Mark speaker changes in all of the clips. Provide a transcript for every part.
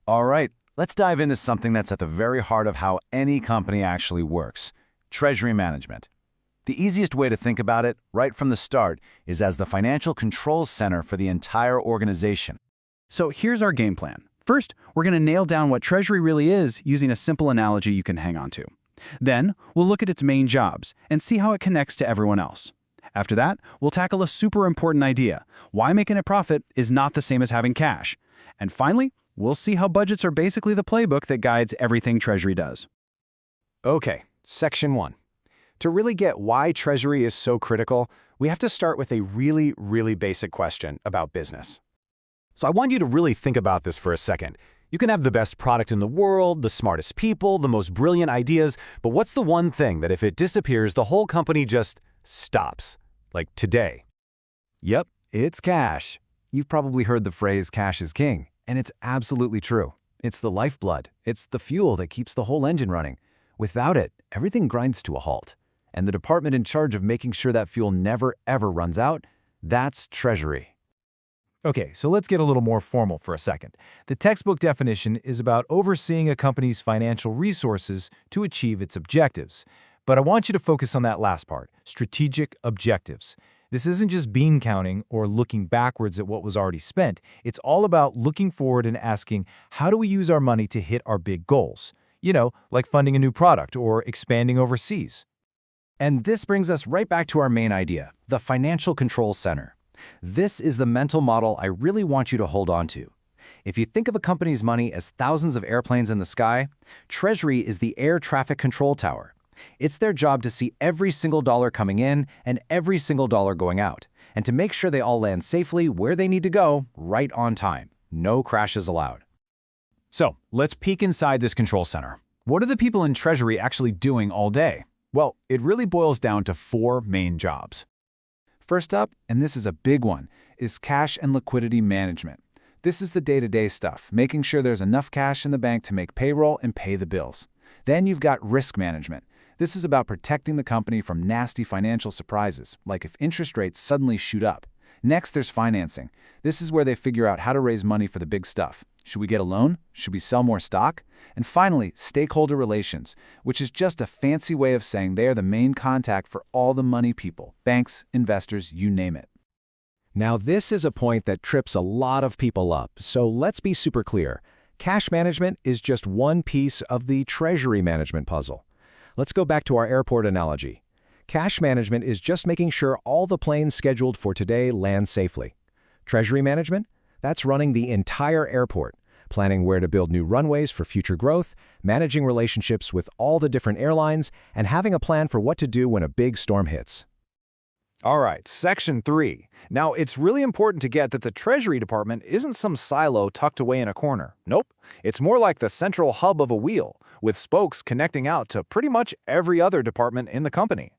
Speaker 1: All right, let's dive into something that's at the very heart of how any company actually works: treasury management. The easiest way to think about it, right from the start, is as the financial controls center for the entire organization.
Speaker 2: So here's our game plan. First, we're going to nail down what Treasury really is using a simple analogy you can hang on to. Then, we'll look at its main jobs and see how it connects to everyone else. After that, we'll tackle a super important idea: why making a profit is not the same as having cash. And finally, we'll see how budgets are basically the playbook that guides everything Treasury does.
Speaker 3: Okay, Section 1. To really get why Treasury is so critical, we have to start with a really basic question about business. So I want you to really think about this for a second. You can have the best product in the world, the smartest people, the most brilliant ideas, but what's the one thing that if it disappears, the whole company just stops? Like today.
Speaker 1: Yep, it's cash. You've probably heard the phrase cash is king, and it's absolutely true. It's the lifeblood. It's the fuel that keeps the whole engine running. Without it, everything grinds to a halt. And the department in charge of making sure that fuel never ever runs out, that's Treasury.
Speaker 4: Okay, so let's get a little more formal for a second. The textbook definition is about overseeing a company's financial resources to achieve its objectives. But I want you to focus on that last part: strategic objectives. This isn't just bean counting or looking backwards at what was already spent. It's all about looking forward and asking, how do we use our money to hit our big goals? You know, like funding a new product or expanding overseas.
Speaker 1: And this brings us right back to our main idea: the financial control center. This is the mental model I really want you to hold on to. If you think of a company's money as thousands of airplanes in the sky, Treasury is the air traffic control tower. It's their job to see every single dollar coming in and every single dollar going out, and to make sure they all land safely where they need to go, right on time. No crashes allowed.
Speaker 4: So, let's peek inside this control center. What are the people in Treasury actually doing all day? Well, it really boils down to 4 main jobs.
Speaker 1: First up, and this is a big one, is cash and liquidity management. This is the day-to-day stuff, making sure there's enough cash in the bank to make payroll and pay the bills. Then you've got risk management. This is about protecting the company from nasty financial surprises, like if interest rates suddenly shoot up. Next, there's financing. This is where they figure out how to raise money for the big stuff. Should we get a loan? Should we sell more stock? And finally, stakeholder relations, which is just a fancy way of saying they are the main contact for all the money people, banks, investors, you name it.
Speaker 3: Now, this is a point that trips a lot of people up, so let's be super clear. Cash management is just one piece of the treasury management puzzle. Let's go back to our airport analogy. Cash management is just making sure all the planes scheduled for today land safely. Treasury management? That's running the entire airport, planning where to build new runways for future growth, managing relationships with all the different airlines, and having a plan for what to do when a big storm hits.
Speaker 4: All right, Section 3. Now, it's really important to get that the Treasury Department isn't some silo tucked away in a corner. Nope. It's more like the central hub of a wheel, with spokes connecting out to pretty much every other department in the company.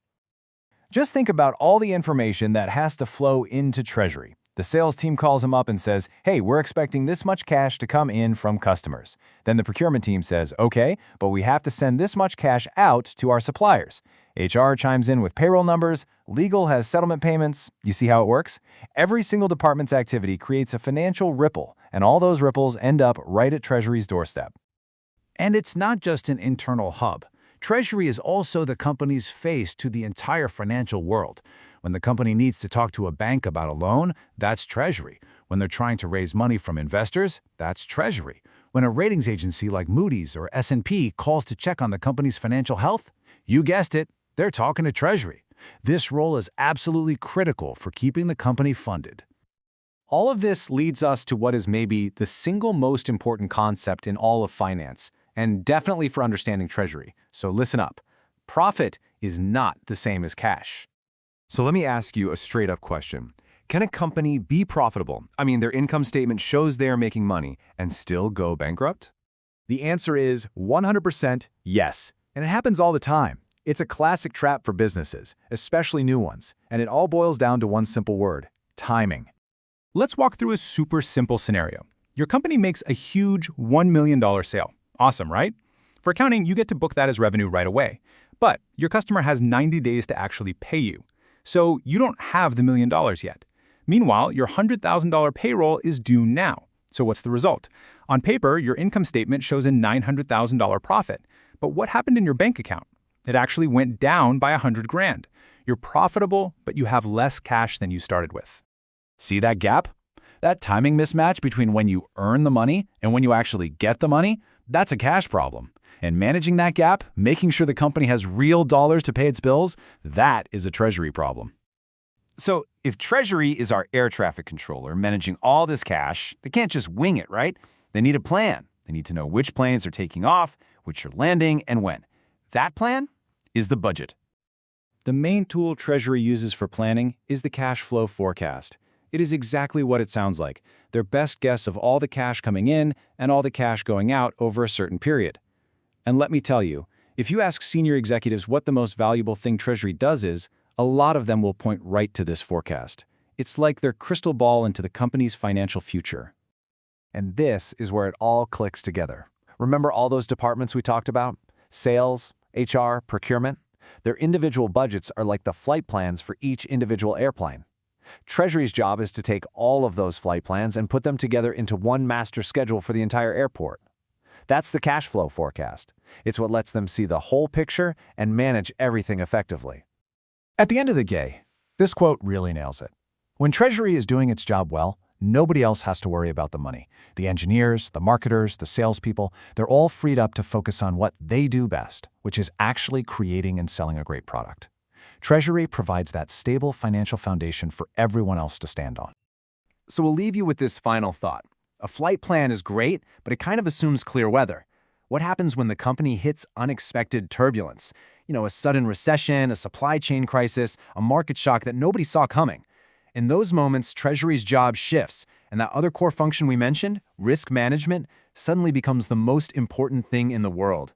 Speaker 4: Just think about all the information that has to flow into Treasury. The sales team calls them up and says, hey, we're expecting this much cash to come in from customers. Then the procurement team says, okay, but we have to send this much cash out to our suppliers. HR chimes in with payroll numbers, legal has settlement payments. You see how it works? Every single department's activity creates a financial ripple, and all those ripples end up right at Treasury's doorstep.
Speaker 2: And it's not just an internal hub. Treasury is also the company's face to the entire financial world. When the company needs to talk to a bank about a loan, that's Treasury. When they're trying to raise money from investors, that's Treasury. When a ratings agency like Moody's or S&P calls to check on the company's financial health, you guessed it, they're talking to Treasury. This role is absolutely critical for keeping the company funded.
Speaker 3: All of this leads us to what is maybe the single most important concept in all of finance, and definitely for understanding Treasury. So listen up. Profit is not the same as cash.
Speaker 5: So let me ask you a straight-up question. Can a company be profitable? I mean, their income statement shows they are making money and still go bankrupt?
Speaker 4: The answer is 100% yes, and it happens all the time. It's a classic trap for businesses, especially new ones, and it all boils down to one simple word: timing. Let's walk through a super simple scenario. Your company makes a huge $1 million sale. Awesome, right? For accounting, you get to book that as revenue right away. But your customer has 90 days to actually pay you. So you don't have the $1 million yet. Meanwhile, your $100,000 payroll is due now.
Speaker 1: So what's the result? On paper, your income statement shows a $900,000 profit. But what happened in your bank account? It actually went down by 100 grand. You're profitable, but you have less cash than you started with.
Speaker 2: See that gap? That timing mismatch between when you earn the money and when you actually get the money? That's a cash problem. And managing that gap, making sure the company has real dollars to pay its bills, that is a Treasury problem.
Speaker 4: So if Treasury is our air traffic controller managing all this cash, they can't just wing it, right? They need a plan. They need to know which planes are taking off, which are landing, and when. That plan is the budget.
Speaker 3: The main tool Treasury uses for planning is the cash flow forecast. It is exactly what it sounds like, their best guess of all the cash coming in and all the cash going out over a certain period. And let me tell you, if you ask senior executives what the most valuable thing Treasury does is, a lot of them will point right to this forecast. It's like their crystal ball into the company's financial future.
Speaker 4: And this is where it all clicks together. Remember all those departments we talked about? Sales, HR, procurement? Their individual budgets are like the flight plans for each individual airplane. Treasury's job is to take all of those flight plans and put them together into one master schedule for the entire airport. That's the cash flow forecast. It's what lets them see the whole picture and manage everything effectively.
Speaker 2: At the end of the day, this quote really nails it. When Treasury is doing its job well, nobody else has to worry about the money. The engineers, the marketers, the salespeople, they're all freed up to focus on what they do best, which is actually creating and selling a great product. Treasury provides that stable financial foundation for everyone else to stand on.
Speaker 5: So we'll leave you with this final thought. A flight plan is great, but it kind of assumes clear weather. What happens when the company hits unexpected turbulence? A sudden recession, a supply chain crisis, a market shock that nobody saw coming. In those moments, Treasury's job shifts, and that other core function we mentioned, risk management, suddenly becomes the most important thing in the world.